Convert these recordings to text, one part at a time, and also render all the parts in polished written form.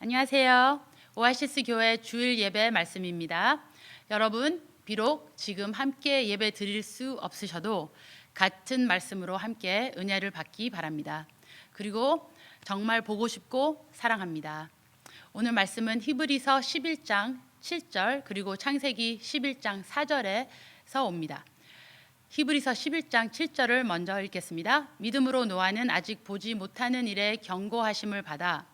안녕하세요. 오아시스 교회 주일 예배 말씀입니다. 여러분, 비록 지금 함께 예배 드릴 수 없으셔도 같은 말씀으로 함께 은혜를 받기 바랍니다. 그리고 정말 보고 싶고 사랑합니다. 오늘 말씀은 히브리서 11장 7절 그리고 창세기 11장 4절에서 옵니다. 히브리서 11장 7절을 먼저 읽겠습니다. 믿음으로 노아는 아직 보지 못하는 일에 경고하심을 받아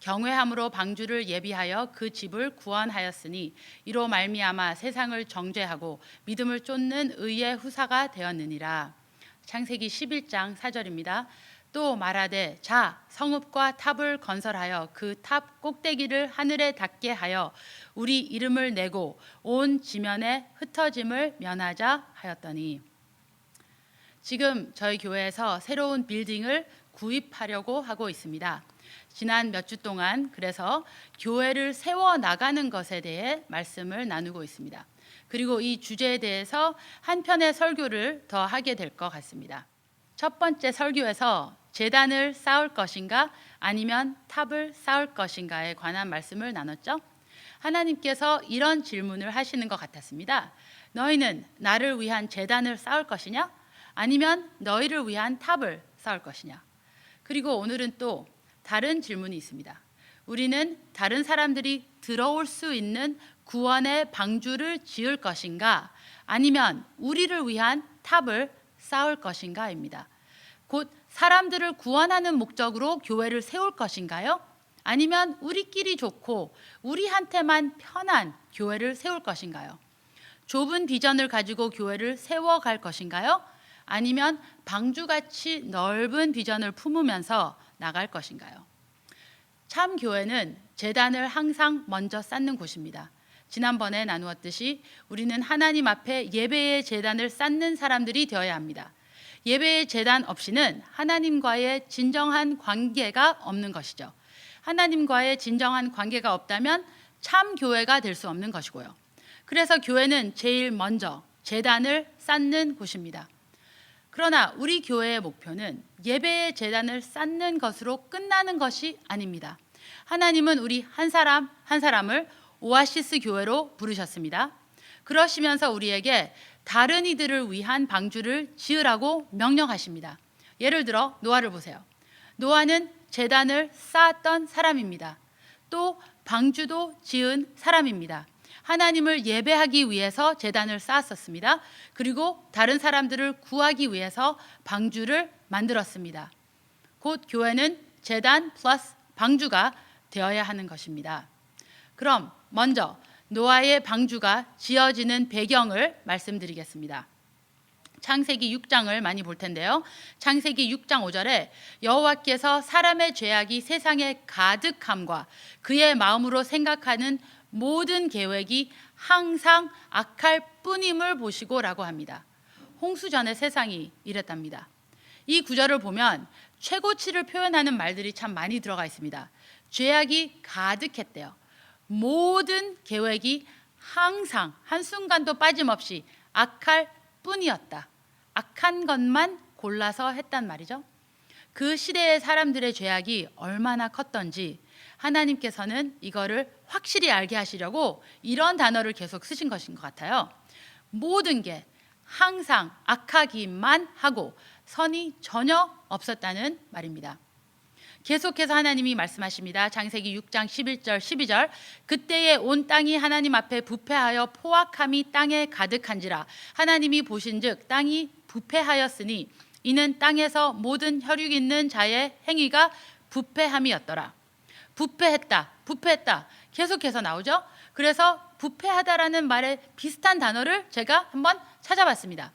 경외함으로 방주를 예비하여 그 집을 구원하였으니 이로 말미암아 세상을 정죄하고 믿음을 쫓는 의의 후사가 되었느니라. 창세기 11장 4절입니다. 또 말하되 자 성읍과 탑을 건설하여 그 탑 꼭대기를 하늘에 닿게 하여 우리 이름을 내고 온 지면에 흩어짐을 면하자 하였더니, 지금 저희 교회에서 새로운 빌딩을 구입하려고 하고 있습니다. 지난 몇 주 동안 그래서 교회를 세워 나가는 것에 대해 말씀을 나누고 있습니다. 그리고 이 주제에 대해서 한 편의 설교를 더 하게 될 것 같습니다. 첫 번째 설교에서 제단을 쌓을 것인가 아니면 탑을 쌓을 것인가에 관한 말씀을 나눴죠. 하나님께서 이런 질문을 하시는 것 같았습니다. 너희는 나를 위한 제단을 쌓을 것이냐? 아니면 너희를 위한 탑을 쌓을 것이냐? 그리고 오늘은 또 다른 질문이 있습니다. 우리는 다른 사람들이 들어올 수 있는 구원의 방주를 지을 것인가 아니면 우리를 위한 탑을 쌓을 것인가입니다. 곧 사람들을 구원하는 목적으로 교회를 세울 것인가요? 아니면 우리끼리 좋고 우리한테만 편한 교회를 세울 것인가요? 좁은 비전을 가지고 교회를 세워갈 것인가요? 아니면 방주같이 넓은 비전을 품으면서 나갈 것인가요? 참 교회는 제단을 항상 먼저 쌓는 곳입니다. 지난번에 나누었듯이 우리는 하나님 앞에 예배의 제단을 쌓는 사람들이 되어야 합니다. 예배의 제단 없이는 하나님과의 진정한 관계가 없는 것이죠. 하나님과의 진정한 관계가 없다면 참 교회가 될 수 없는 것이고요. 그래서 교회는 제일 먼저 제단을 쌓는 곳입니다. 그러나 우리 교회의 목표는 예배의 제단을 쌓는 것으로 끝나는 것이 아닙니다. 하나님은 우리 한 사람 한 사람을 오아시스 교회로 부르셨습니다. 그러시면서 우리에게 다른 이들을 위한 방주를 지으라고 명령하십니다. 예를 들어 노아를 보세요. 노아는 제단을 쌓았던 사람입니다. 또 방주도 지은 사람입니다. 하나님을 예배하기 위해서 제단을 쌓았었습니다. 그리고 다른 사람들을 구하기 위해서 방주를 만들었습니다. 곧 교회는 제단 플러스 방주가 되어야 하는 것입니다. 그럼 먼저 노아의 방주가 지어지는 배경을 말씀드리겠습니다. 창세기 6장을 많이 볼 텐데요. 창세기 6장 5절에 여호와께서 사람의 죄악이 세상에 가득함과 그의 마음으로 생각하는 모든 계획이 항상 악할 뿐임을 보시고라고 합니다. 홍수전의 세상이 이랬답니다. 이 구절을 보면 최고치를 표현하는 말들이 참 많이 들어가 있습니다. 죄악이 가득했대요. 모든 계획이 항상 한순간도 빠짐없이 악할 뿐이었다. 악한 것만 골라서 했단 말이죠. 그 시대의 사람들의 죄악이 얼마나 컸던지 하나님께서는 이거를 확실히 알게 하시려고 이런 단어를 계속 쓰신 것인 것 같아요. 모든 게 항상 악하기만 하고 선이 전혀 없었다는 말입니다. 계속해서 하나님이 말씀하십니다. 창세기 6장 11절 12절 그때에 온 땅이 하나님 앞에 부패하여 포악함이 땅에 가득한지라 하나님이 보신즉 땅이 부패하였으니 이는 땅에서 모든 혈육 있는 자의 행위가 부패함이었더라. 부패했다 계속해서 나오죠. 그래서 부패하다라는 말에 비슷한 단어를 제가 한번 찾아봤습니다.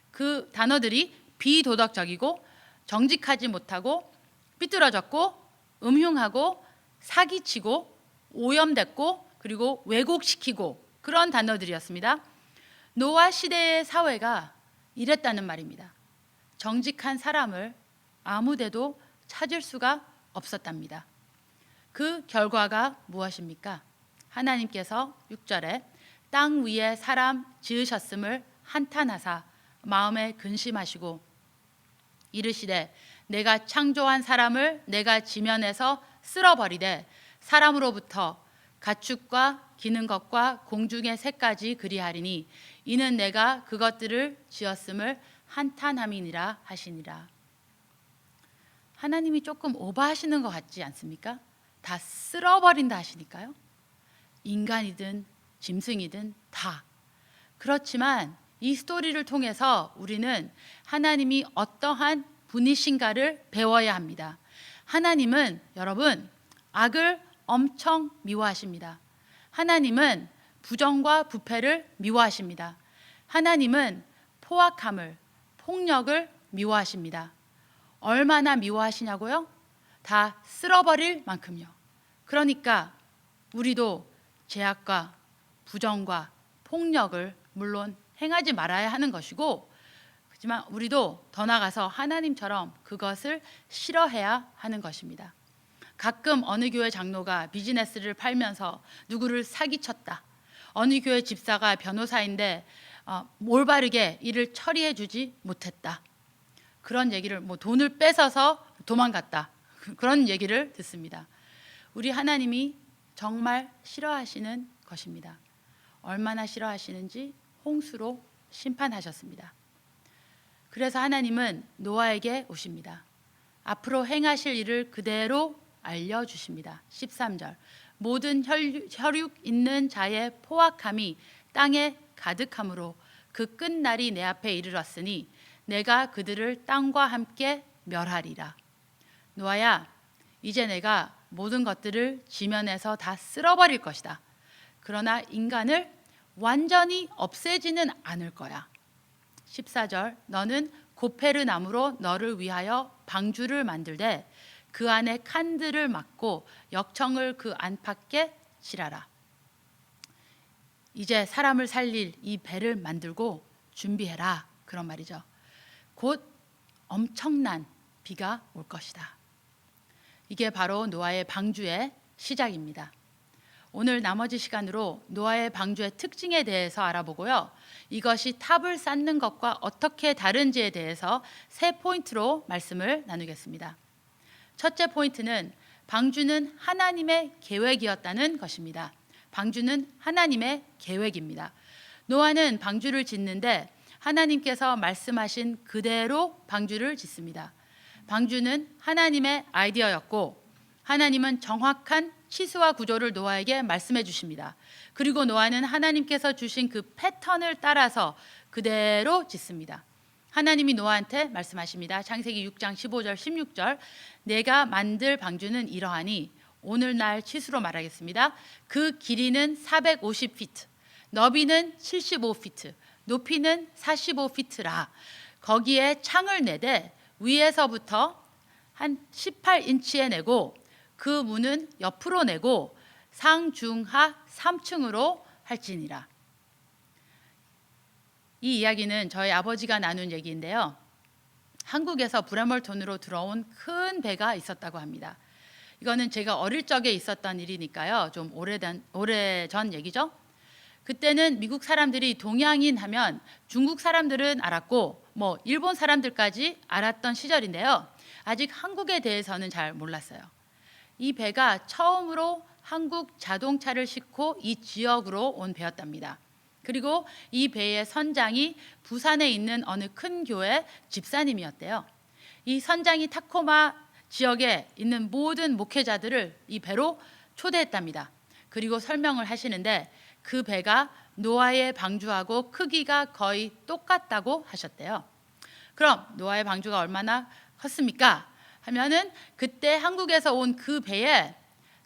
그 단어들이 비도덕적이고 정직하지 못하고 삐뚤어졌고 음흉하고 사기치고 오염됐고 그리고 왜곡시키고 그런 단어들이었습니다. 노아 시대의 사회가 이랬다는 말입니다. 정직한 사람을 아무데도 찾을 수가 없었답니다. 그 결과가 무엇입니까? 하나님께서 6절에 땅 위에 사람 지으셨음을 한탄하사 마음에 근심하시고 이르시되 내가 창조한 사람을 내가 지면에서 쓸어버리되 사람으로부터 가축과 기는 것과 공중의 새까지 그리하리니 이는 내가 그것들을 지었음을 한탄함이니라 하시니라. 하나님이 조금 오버하시는 것 같지 않습니까? 다 쓸어버린다 하시니까요. 인간이든 짐승이든 다. 그렇지만 이 스토리를 통해서 우리는 하나님이 어떠한 분이신가를 배워야 합니다. 하나님은 여러분 악을 엄청 미워하십니다. 하나님은 부정과 부패를 미워하십니다. 하나님은 포악함을, 폭력을 미워하십니다. 얼마나 미워하시냐고요? 다 쓸어버릴 만큼요. 그러니까 우리도 죄악과 부정과 폭력을 물론 행하지 말아야 하는 것이고, 하지만 우리도 더 나아가서 하나님처럼 그것을 싫어해야 하는 것입니다. 가끔 어느 교회 장로가 비즈니스를 팔면서 누구를 사기쳤다. 어느 교회 집사가 변호사인데 올바르게 일을 처리해 주지 못했다. 그런 얘기를 돈을 뺏어서 도망갔다. 그런 얘기를 듣습니다. 우리 하나님이 정말 싫어하시는 것입니다. 얼마나 싫어하시는지 홍수로 심판하셨습니다. 그래서 하나님은 노아에게 오십니다. 앞으로 행하실 일을 그대로 알려주십니다. 13절 모든 혈육 있는 자의 포악함이 땅에 가득함으로 그 끝날이 내 앞에 이르렀으니 내가 그들을 땅과 함께 멸하리라. 노아야, 이제 내가 모든 것들을 지면에서 다 쓸어버릴 것이다. 그러나 인간을 완전히 없애지는 않을 거야. 14절 너는 고페르 나무로 너를 위하여 방주를 만들되 그 안에 칸들을 막고 역청을 그 안팎에 칠하라. 이제 사람을 살릴 이 배를 만들고 준비해라. 그런 말이죠. 곧 엄청난 비가 올 것이다. 이게 바로 노아의 방주의 시작입니다. 오늘 나머지 시간으로 노아의 방주의 특징에 대해서 알아보고요. 이것이 탑을 쌓는 것과 어떻게 다른지에 대해서 3포인트로 말씀을 나누겠습니다. 첫째 포인트는 방주는 하나님의 계획이었다는 것입니다. 방주는 하나님의 계획입니다. 노아는 방주를 짓는데 하나님께서 말씀하신 그대로 방주를 짓습니다. 방주는 하나님의 아이디어였고 하나님은 정확한 치수와 구조를 노아에게 말씀해 주십니다. 그리고 노아는 하나님께서 주신 그 패턴을 따라서 그대로 짓습니다. 하나님이 노아한테 말씀하십니다. 창세기 6장 15절 16절 내가 만들 방주는 이러하니 오늘날 치수로 말하겠습니다. 그 길이는 450피트, 너비는 75피트, 높이는 45피트라. 거기에 창을 내되 위에서부터 한 18인치에 내고 그 문은 옆으로 내고 상중하 3층으로 할지니라. 이 이야기는 저희 아버지가 나눈 얘기인데요. 한국에서 브레멀톤으로 들어온 큰 배가 있었다고 합니다. 이거는 제가 어릴 적에 있었던 일이니까요. 좀 오래전 얘기죠. 그때는 미국 사람들이 동양인 하면 중국 사람들은 알았고 일본 사람들까지 알았던 시절인데요. 아직 한국에 대해서는 잘 몰랐어요. 이 배가 처음으로 한국 자동차를 싣고 이 지역으로 온 배였답니다. 그리고 이 배의 선장이 부산에 있는 어느 큰 교회 집사님이었대요. 이 선장이 타코마 지역에 있는 모든 목회자들을 이 배로 초대했답니다. 그리고 설명을 하시는데 그 배가 노아의 방주하고 크기가 거의 똑같다고 하셨대요. 그럼 노아의 방주가 얼마나 컸습니까? 하면은 그때 한국에서 온 그 배에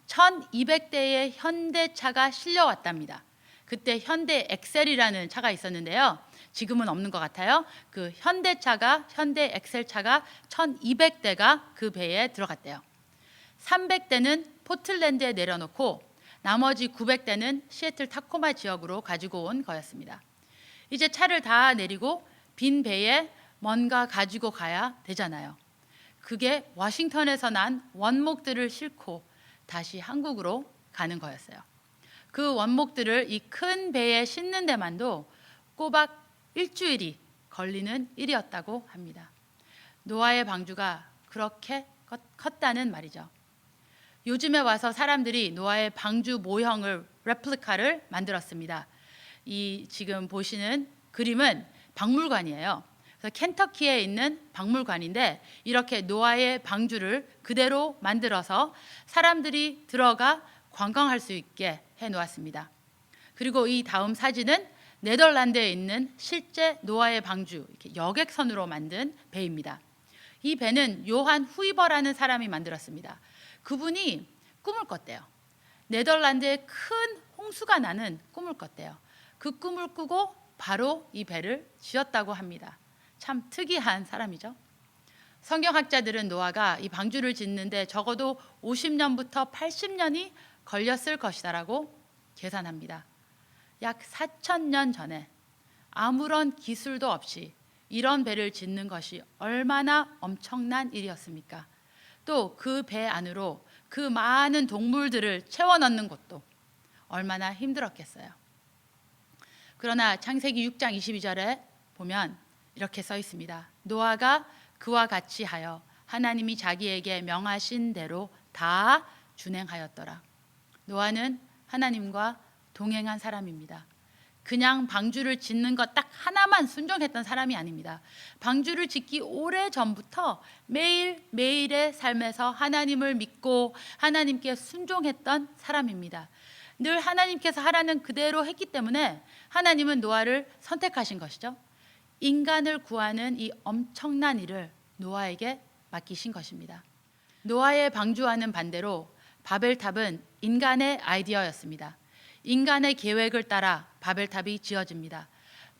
1200대의 현대차가 실려왔답니다. 그때 현대 엑셀이라는 차가 있었는데요. 지금은 없는 것 같아요. 그 현대 엑셀차가 1200대가 그 배에 들어갔대요. 300대는 포틀랜드에 내려놓고 나머지 900대는 시애틀 타코마 지역으로 가지고 온 거였습니다. 이제 차를 다 내리고 빈 배에 뭔가 가지고 가야 되잖아요. 그게 워싱턴에서 난 원목들을 싣고 다시 한국으로 가는 거였어요. 그 원목들을 이 큰 배에 싣는 데만도 꼬박 일주일이 걸리는 일이었다고 합니다. 노아의 방주가 그렇게 컸다는 말이죠. 요즘에 와서 사람들이 노아의 방주 모형을 레플리카를 만들었습니다. 이 지금 보시는 그림은 박물관이에요. 그래서 켄터키에 있는 박물관인데 이렇게 노아의 방주를 그대로 만들어서 사람들이 들어가 관광할 수 있게 해 놓았습니다. 그리고 이 다음 사진은 네덜란드에 있는 실제 노아의 방주, 이렇게 여객선으로 만든 배입니다. 이 배는 요한 후이버라는 사람이 만들었습니다. 그분이 꿈을 꿨대요. 네덜란드에 큰 홍수가 나는 꿈을 꿨대요. 그 꿈을 꾸고 바로 이 배를 지었다고 합니다. 참 특이한 사람이죠. 성경학자들은 노아가 이 방주를 짓는데 적어도 50년부터 80년이 걸렸을 것이다라고 계산합니다. 약 4,000년 전에 아무런 기술도 없이 이런 배를 짓는 것이 얼마나 엄청난 일이었습니까? 또 그 배 안으로 그 많은 동물들을 채워 넣는 것도 얼마나 힘들었겠어요. 그러나 창세기 6장 22절에 보면 이렇게 써 있습니다. 노아가 그와 같이 하여 하나님이 자기에게 명하신 대로 다 준행하였더라. 노아는 하나님과 동행한 사람입니다. 그냥 방주를 짓는 것 딱 하나만 순종했던 사람이 아닙니다. 방주를 짓기 오래전부터 매일매일의 삶에서 하나님을 믿고 하나님께 순종했던 사람입니다. 늘 하나님께서 하라는 그대로 했기 때문에 하나님은 노아를 선택하신 것이죠. 인간을 구하는 이 엄청난 일을 노아에게 맡기신 것입니다. 노아의 방주와는 반대로 바벨탑은 인간의 아이디어였습니다. 인간의 계획을 따라 바벨탑이 지어집니다.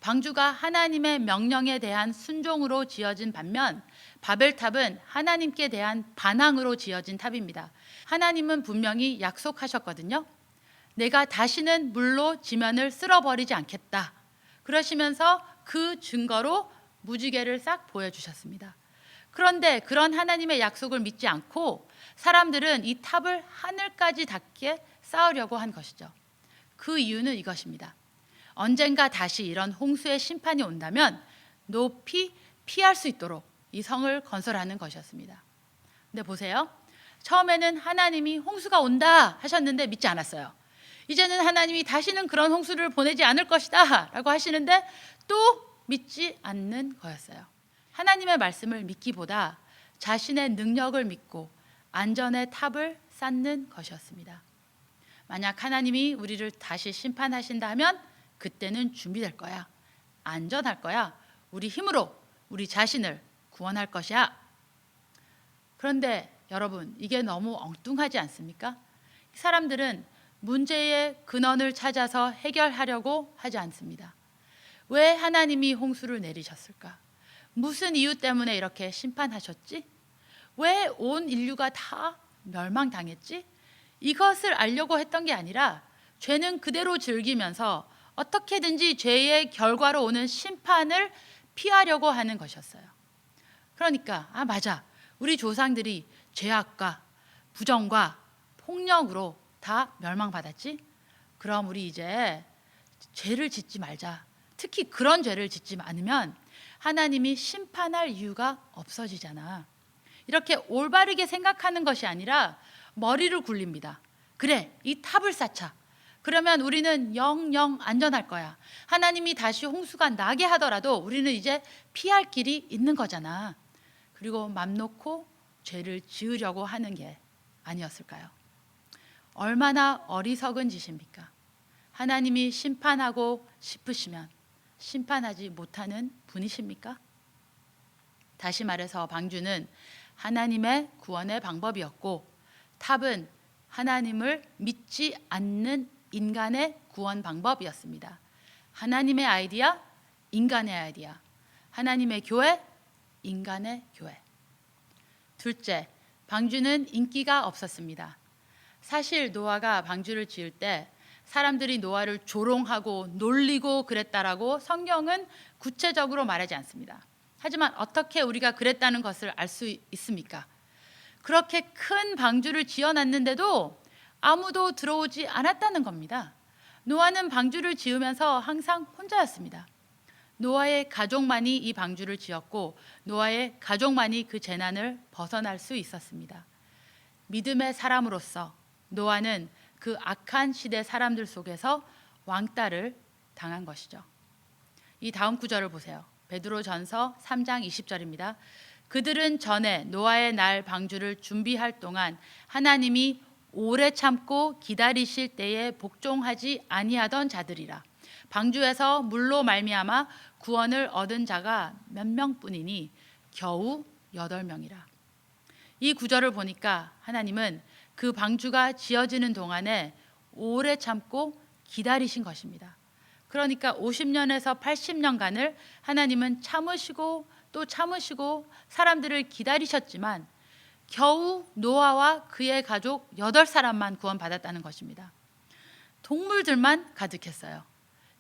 방주가 하나님의 명령에 대한 순종으로 지어진 반면 바벨탑은 하나님께 대한 반항으로 지어진 탑입니다. 하나님은 분명히 약속하셨거든요. 내가 다시는 물로 지면을 쓸어버리지 않겠다. 그러시면서 그 증거로 무지개를 싹 보여주셨습니다. 그런데 그런 하나님의 약속을 믿지 않고 사람들은 이 탑을 하늘까지 닿게 쌓으려고 한 것이죠. 그 이유는 이것입니다. 언젠가 다시 이런 홍수의 심판이 온다면 높이 피할 수 있도록 이 성을 건설하는 것이었습니다. 근데 보세요. 처음에는 하나님이 홍수가 온다 하셨는데 믿지 않았어요. 이제는 하나님이 다시는 그런 홍수를 보내지 않을 것이다 라고 하시는데 또 믿지 않는 거였어요. 하나님의 말씀을 믿기보다 자신의 능력을 믿고 안전의 탑을 쌓는 것이었습니다. 만약 하나님이 우리를 다시 심판하신다 하면 그때는 준비될 거야. 안전할 거야. 우리 힘으로 우리 자신을 구원할 것이야. 그런데 여러분, 이게 너무 엉뚱하지 않습니까? 사람들은 문제의 근원을 찾아서 해결하려고 하지 않습니다. 왜 하나님이 홍수를 내리셨을까? 무슨 이유 때문에 이렇게 심판하셨지? 왜 온 인류가 다 멸망당했지? 이것을 알려고 했던 게 아니라 죄는 그대로 즐기면서 어떻게든지 죄의 결과로 오는 심판을 피하려고 하는 것이었어요. 그러니까 맞아. 우리 조상들이 죄악과 부정과 폭력으로 다 멸망받았지? 그럼 우리 이제 죄를 짓지 말자. 특히 그런 죄를 짓지 않으면 하나님이 심판할 이유가 없어지잖아. 이렇게 올바르게 생각하는 것이 아니라 머리를 굴립니다. 그래, 이 탑을 쌓자. 그러면 우리는 영영 안전할 거야. 하나님이 다시 홍수가 나게 하더라도 우리는 이제 피할 길이 있는 거잖아. 그리고 맘 놓고 죄를 지으려고 하는 게 아니었을까요? 얼마나 어리석은 짓입니까? 하나님이 심판하고 싶으시면 심판하지 못하는 분이십니까? 다시 말해서 방주는 하나님의 구원의 방법이었고 탑은 하나님을 믿지 않는 인간의 구원 방법이었습니다. 하나님의 아이디어, 인간의 아이디어. 하나님의 교회, 인간의 교회. 둘째, 방주는 인기가 없었습니다. 사실 노아가 방주를 지을 때 사람들이 노아를 조롱하고 놀리고 그랬다라고 성경은 구체적으로 말하지 않습니다. 하지만 어떻게 우리가 그랬다는 것을 알 수 있습니까? 그렇게 큰 방주를 지어놨는데도 아무도 들어오지 않았다는 겁니다. 노아는 방주를 지으면서 항상 혼자였습니다. 노아의 가족만이 이 방주를 지었고 노아의 가족만이 그 재난을 벗어날 수 있었습니다. 믿음의 사람으로서 노아는 그 악한 시대 사람들 속에서 왕따를 당한 것이죠. 이 다음 구절을 보세요. 베드로전서 3장 20절입니다. 그들은 전에 노아의 날 방주를 준비할 동안 하나님이 오래 참고 기다리실 때에 복종하지 아니하던 자들이라. 방주에서 물로 말미암아 구원을 얻은 자가 몇 명뿐이니 겨우 8명이라. 이 구절을 보니까 하나님은 그 방주가 지어지는 동안에 오래 참고 기다리신 것입니다. 그러니까 50년에서 80년간을 하나님은 참으시고 또 참으시고 사람들을 기다리셨지만 겨우 노아와 그의 가족 8사람만 구원받았다는 것입니다. 동물들만 가득했어요.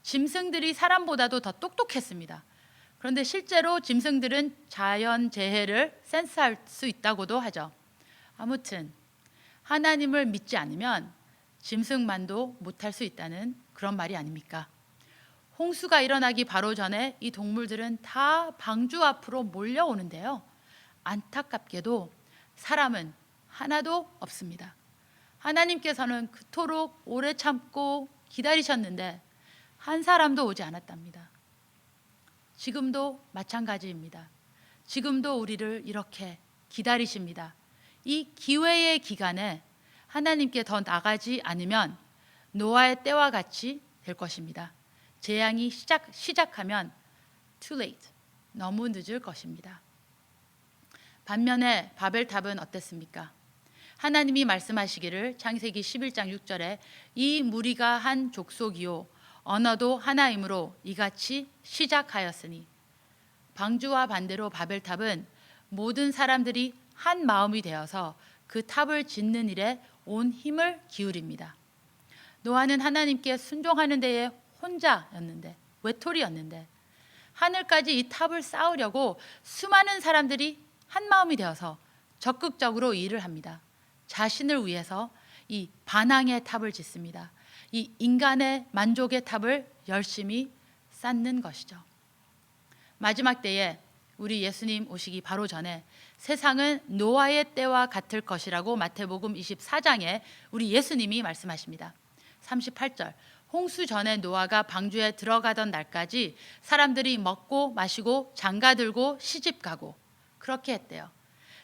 짐승들이 사람보다도 더 똑똑했습니다. 그런데 실제로 짐승들은 자연재해를 센스할 수 있다고도 하죠. 아무튼 하나님을 믿지 않으면 짐승만도 못할 수 있다는 그런 말이 아닙니까? 홍수가 일어나기 바로 전에 이 동물들은 다 방주 앞으로 몰려오는데요. 안타깝게도 사람은 하나도 없습니다. 하나님께서는 그토록 오래 참고 기다리셨는데 한 사람도 오지 않았답니다. 지금도 마찬가지입니다. 지금도 우리를 이렇게 기다리십니다. 이 기회의 기간에 하나님께 더 나가지 않으면 노아의 때와 같이 될 것입니다. 재앙이 시작하면 too late, 너무 늦을 것입니다. 반면에 바벨탑은 어땠습니까? 하나님이 말씀하시기를 창세기 11장 6절에 이 무리가 한 족속이요 언어도 하나이므로 이같이 시작하였으니, 방주와 반대로 바벨탑은 모든 사람들이 한 마음이 되어서 그 탑을 짓는 일에 온 힘을 기울입니다. 노아는 하나님께 순종하는 데에 혼자였는데, 외톨이였는데 하늘까지 이 탑을 쌓으려고 수많은 사람들이 한 마음이 되어서 적극적으로 일을 합니다. 자신을 위해서 이 반항의 탑을 짓습니다. 이 인간의 만족의 탑을 열심히 쌓는 것이죠. 마지막 때에 우리 예수님 오시기 바로 전에 세상은 노아의 때와 같을 것이라고 마태복음 24장에 우리 예수님이 말씀하십니다. 38절, 홍수 전에 노아가 방주에 들어가던 날까지 사람들이 먹고 마시고 장가들고 시집가고 그렇게 했대요.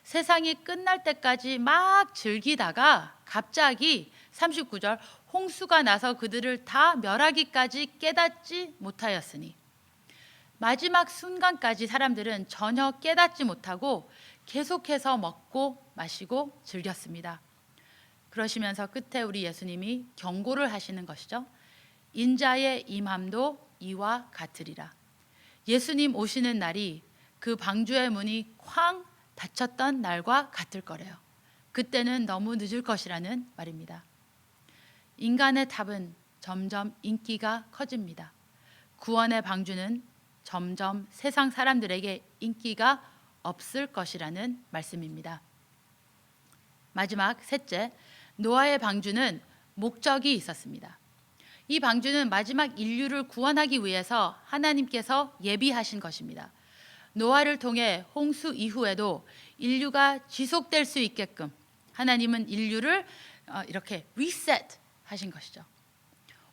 세상이 끝날 때까지 막 즐기다가 갑자기 39절, 홍수가 나서 그들을 다 멸하기까지 깨닫지 못하였으니, 마지막 순간까지 사람들은 전혀 깨닫지 못하고 계속해서 먹고 마시고 즐겼습니다. 그러시면서 끝에 우리 예수님이 경고를 하시는 것이죠. 인자의 임함도 이와 같으리라. 예수님 오시는 날이 그 방주의 문이 쾅 닫혔던 날과 같을 거래요. 그때는 너무 늦을 것이라는 말입니다. 인간의 탑은 점점 인기가 커집니다. 구원의 방주는 점점 세상 사람들에게 인기가 없을 것이라는 말씀입니다. 마지막 셋째, 노아의 방주는 목적이 있었습니다. 이 방주는 마지막 인류를 구원하기 위해서 하나님께서 예비하신 것입니다. 노아를 통해 홍수 이후에도 인류가 지속될 수 있게끔 하나님은 인류를 이렇게 리셋 하신 것이죠.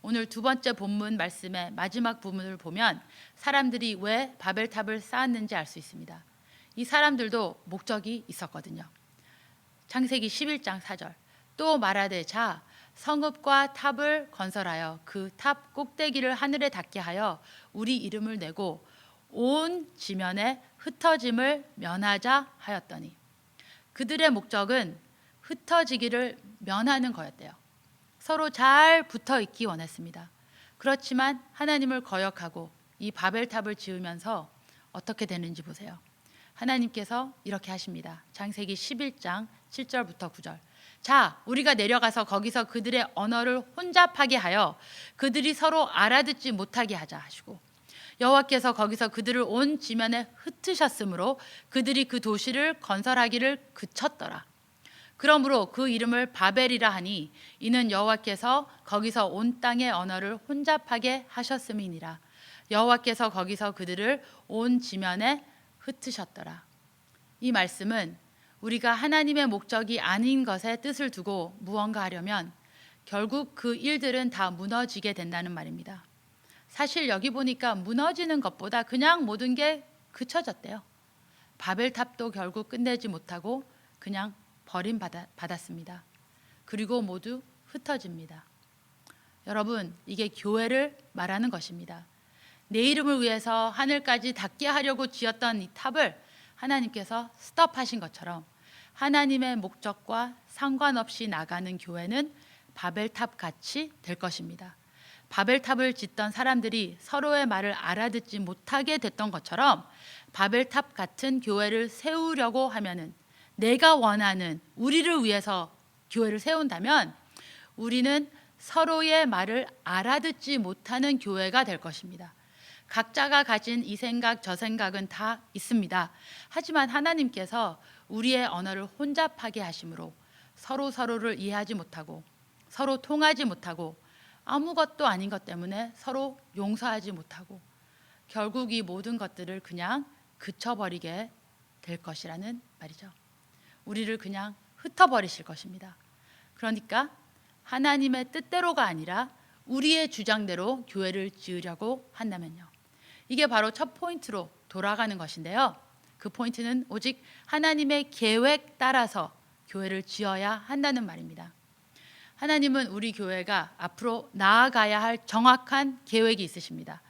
오늘 두 번째 본문 말씀의 마지막 부분을 보면 사람들이 왜 바벨탑을 쌓았는지 알 수 있습니다. 이 사람들도 목적이 있었거든요. 창세기 11장 4절, 또 말하되 자 성읍과 탑을 건설하여 그 탑 꼭대기를 하늘에 닿게 하여 우리 이름을 내고 온 지면에 흩어짐을 면하자 하였더니, 그들의 목적은 흩어지기를 면하는 거였대요. 서로 잘 붙어 있기 원했습니다. 그렇지만 하나님을 거역하고 이 바벨탑을 지으면서 어떻게 되는지 보세요. 하나님께서 이렇게 하십니다. 창세기 11장 7절부터 9절. 자, 우리가 내려가서 거기서 그들의 언어를 혼잡하게 하여 그들이 서로 알아듣지 못하게 하자 하시고, 여호와께서 거기서 그들을 온 지면에 흩으셨으므로 그들이 그 도시를 건설하기를 그쳤더라. 그러므로 그 이름을 바벨이라 하니 이는 여호와께서 거기서 온 땅의 언어를 혼잡하게 하셨음이니라. 여호와께서 거기서 그들을 온 지면에 흩으셨더라. 이 말씀은 우리가 하나님의 목적이 아닌 것에 뜻을 두고 무언가 하려면 결국 그 일들은 다 무너지게 된다는 말입니다. 사실 여기 보니까 무너지는 것보다 그냥 모든 게 그쳐졌대요. 바벨탑도 결국 끝내지 못하고 그냥 버림받았습니다. 그리고 모두 흩어집니다. 여러분, 이게 교회를 말하는 것입니다. 내 이름을 위해서 하늘까지 닿게 하려고 지었던 이 탑을 하나님께서 스톱하신 것처럼 하나님의 목적과 상관없이 나가는 교회는 바벨탑 같이 될 것입니다. 바벨탑을 짓던 사람들이 서로의 말을 알아듣지 못하게 됐던 것처럼 바벨탑 같은 교회를 세우려고 하면은, 내가 원하는 우리를 위해서 교회를 세운다면 우리는 서로의 말을 알아듣지 못하는 교회가 될 것입니다. 각자가 가진 이 생각 저 생각은 다 있습니다. 하지만 하나님께서 우리의 언어를 혼잡하게 하심으로 서로를 이해하지 못하고 서로 통하지 못하고 아무것도 아닌 것 때문에 서로 용서하지 못하고 결국 이 모든 것들을 그냥 그쳐버리게 될 것이라는 말이죠. 우리를 그냥 흩어버리실 것입니다. 그러니까 하나님의 뜻대로가 아니라 우리의 주장대로 교회를 지으려고 한다면요, 이게 바로 첫 포인트로 돌아가는 것인데요, 그 포인트는 오직 하나님의 계획 따라서 교회를 지어야 한다는 말입니다. 하나님은 우리 교회가 앞으로 나아가야 할 정확한 계획이 있으십니다.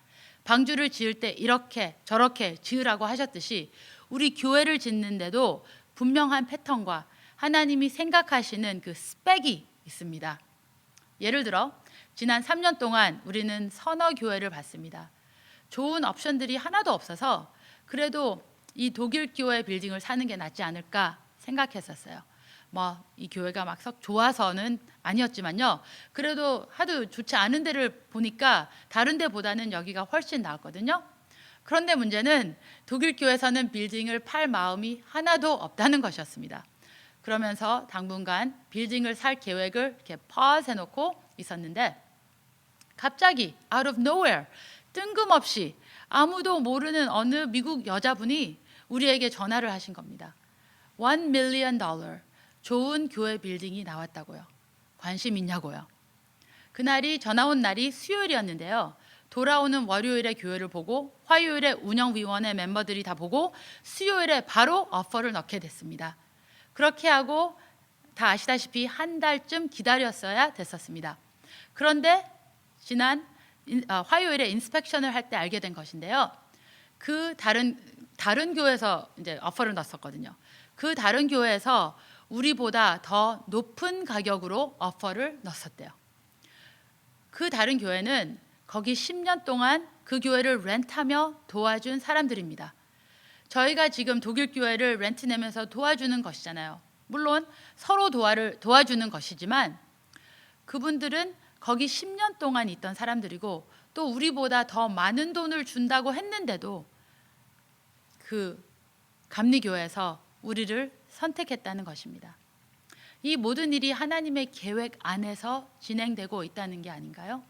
방주를 지을 때 이렇게 저렇게 지으라고 하셨듯이 우리 교회를 짓는데도 분명한 패턴과 하나님이 생각하시는 그 스펙이 있습니다. 예를 들어 지난 3년 동안 우리는 서너 교회를 봤습니다. 좋은 옵션들이 하나도 없어서 그래도 이 독일 교회 빌딩을 사는 게 낫지 않을까 생각했었어요. 이 교회가 막 썩 좋아서는 아니었지만요, 그래도 하도 좋지 않은 데를 보니까 다른 데보다는 여기가 훨씬 나았거든요. 그런데 문제는 독일 교회에서는 빌딩을 팔 마음이 하나도 없다는 것이었습니다. 그러면서 당분간 빌딩을 살 계획을 이렇게 pause 해놓고 있었는데 갑자기 out of nowhere, 뜬금없이 아무도 모르는 어느 미국 여자분이 우리에게 전화를 하신 겁니다. $1 million, 좋은 교회 빌딩이 나왔다고요. 관심 있냐고요. 그날이 전화 온 날이 수요일이었는데요, 돌아오는 월요일에 교회를 보고 화요일에 운영위원회 멤버들이 다 보고 수요일에 바로 오퍼를 넣게 됐습니다. 그렇게 하고 다 아시다시피 한 달쯤 기다렸어야 됐었습니다. 그런데 지난 화요일에 인스펙션을 할 때 알게 된 것인데요, 그 다른 교회에서 이제 오퍼를 넣었거든요. 그 다른 교회에서 우리보다 더 높은 가격으로 오퍼를 넣었대요. 그 다른 교회는 거기 10년 동안 그 교회를 렌트하며 도와준 사람들입니다. 저희가 지금 독일 교회를 렌트 내면서 도와주는 것이잖아요. 물론 서로 도와주는 것이지만 그분들은 거기 10년 동안 있던 사람들이고 또 우리보다 더 많은 돈을 준다고 했는데도 그 감리교회에서 우리를 선택했다는 것입니다. 이 모든 일이 하나님의 계획 안에서 진행되고 있다는 게 아닌가요?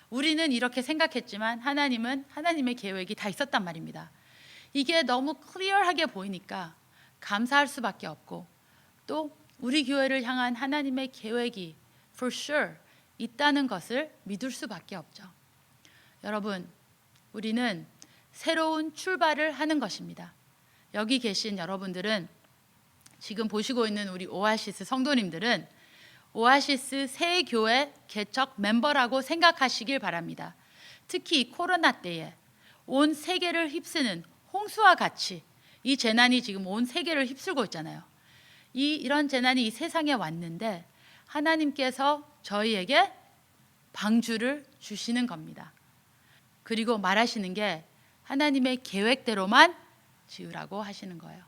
우리는 이렇게 생각했지만 하나님은 하나님의 계획이 다 있었단 말입니다. 이게 너무 클리어하게 보이니까 감사할 수밖에 없고 또 우리 교회를 향한 하나님의 계획이 for sure 있다는 것을 믿을 수밖에 없죠. 여러분, 우리는 새로운 출발을 하는 것입니다. 여기 계신 여러분들은, 지금 보시고 있는 우리 오아시스 성도님들은 오아시스 새 교회 개척 멤버라고 생각하시길 바랍니다. 특히 이 코로나 때에 온 세계를 휩쓰는 홍수와 같이 이 재난이 지금 온 세계를 휩쓸고 있잖아요. 이런 재난이 이 세상에 왔는데 하나님께서 저희에게 방주를 주시는 겁니다. 그리고 말하시는 게 하나님의 계획대로만 지으라고 하시는 거예요.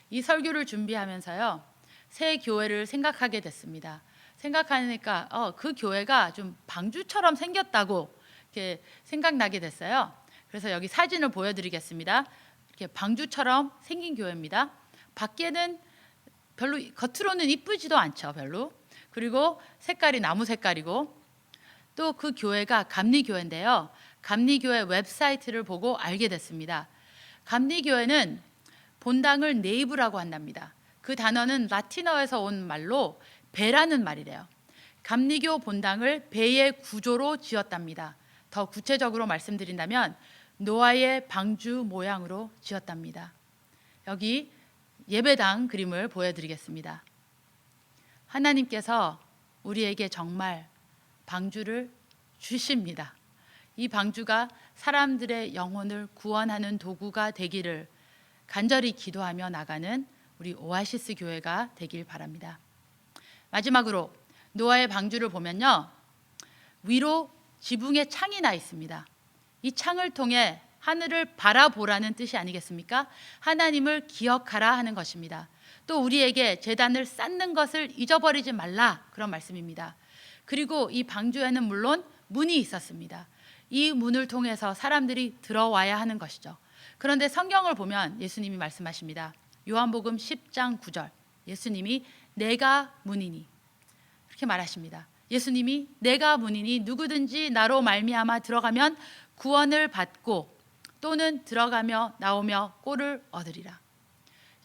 이 설교를 준비하면서요, 새 교회를 생각하게 됐습니다. 생각하니까 그 교회가 좀 방주처럼 생겼다고 이렇게 생각나게 됐어요. 그래서 여기 사진을 보여드리겠습니다. 이렇게 방주처럼 생긴 교회입니다. 밖에는 별로, 겉으로는 이쁘지도 않죠, 별로. 그리고 색깔이 나무 색깔이고, 또 그 교회가 감리교회인데요, 감리교회 웹사이트를 보고 알게 됐습니다. 감리교회는 본당을 네이브라고 한답니다. 그 단어는 라틴어에서 온 말로 배라는 말이래요. 감리교 본당을 배의 구조로 지었답니다. 더 구체적으로 말씀드린다면 노아의 방주 모양으로 지었답니다. 여기 예배당 그림을 보여드리겠습니다. 하나님께서 우리에게 정말 방주를 주십니다. 이 방주가 사람들의 영혼을 구원하는 도구가 되기를 간절히 기도하며 나가는 우리 오아시스 교회가 되길 바랍니다. 마지막으로 노아의 방주를 보면요, 위로 지붕에 창이 나 있습니다. 이 창을 통해 하늘을 바라보라는 뜻이 아니겠습니까? 하나님을 기억하라 하는 것입니다. 또 우리에게 제단을 쌓는 것을 잊어버리지 말라, 그런 말씀입니다. 그리고 이 방주에는 물론 문이 있었습니다. 이 문을 통해서 사람들이 들어와야 하는 것이죠. 그런데 성경을 보면 예수님이 말씀하십니다. 요한복음 10장 9절, 예수님이 내가 문이니, 이렇게 말하십니다. 예수님이 내가 문이니 누구든지 나로 말미암아 들어가면 구원을 받고 또는 들어가며 나오며 꼴을 얻으리라.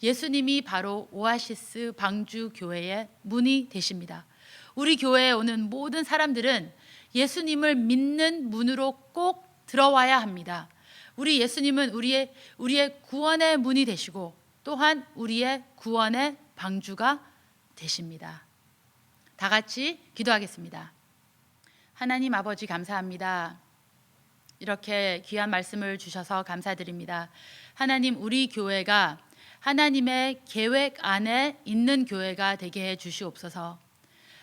예수님이 바로 오아시스 방주 교회의 문이 되십니다. 우리 교회에 오는 모든 사람들은 예수님을 믿는 문으로 꼭 들어와야 합니다. 우리 예수님은 우리의 구원의 문이 되시고 또한 우리의 구원의 방주가 되십니다. 다 같이 기도하겠습니다. 하나님 아버지, 감사합니다. 이렇게 귀한 말씀을 주셔서 감사드립니다. 하나님, 우리 교회가 하나님의 계획 안에 있는 교회가 되게 해 주시옵소서.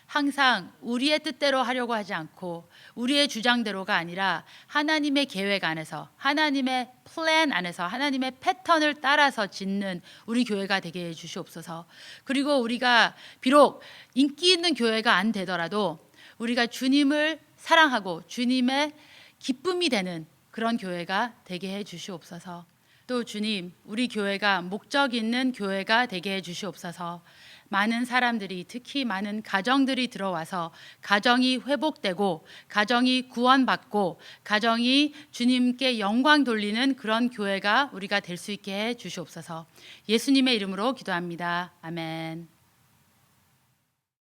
항상 우리의 뜻대로 하려고 하지 않고 우리의 주장대로가 아니라 하나님의 계획 안에서, 하나님의 플랜 안에서, 하나님의 패턴을 따라서 짓는 우리 교회가 되게 해 주시옵소서. 그리고 우리가 비록 인기 있는 교회가 안 되더라도 우리가 주님을 사랑하고 주님의 기쁨이 되는 그런 교회가 되게 해 주시옵소서. 또 주님, 우리 교회가 목적 있는 교회가 되게 해 주시옵소서. 많은 사람들이, 특히 많은 가정들이 들어와서 가정이 회복되고 가정이 구원받고 가정이 주님께 영광 돌리는 그런 교회가 우리가 될 수 있게 해 주시옵소서. 예수님의 이름으로 기도합니다. 아멘.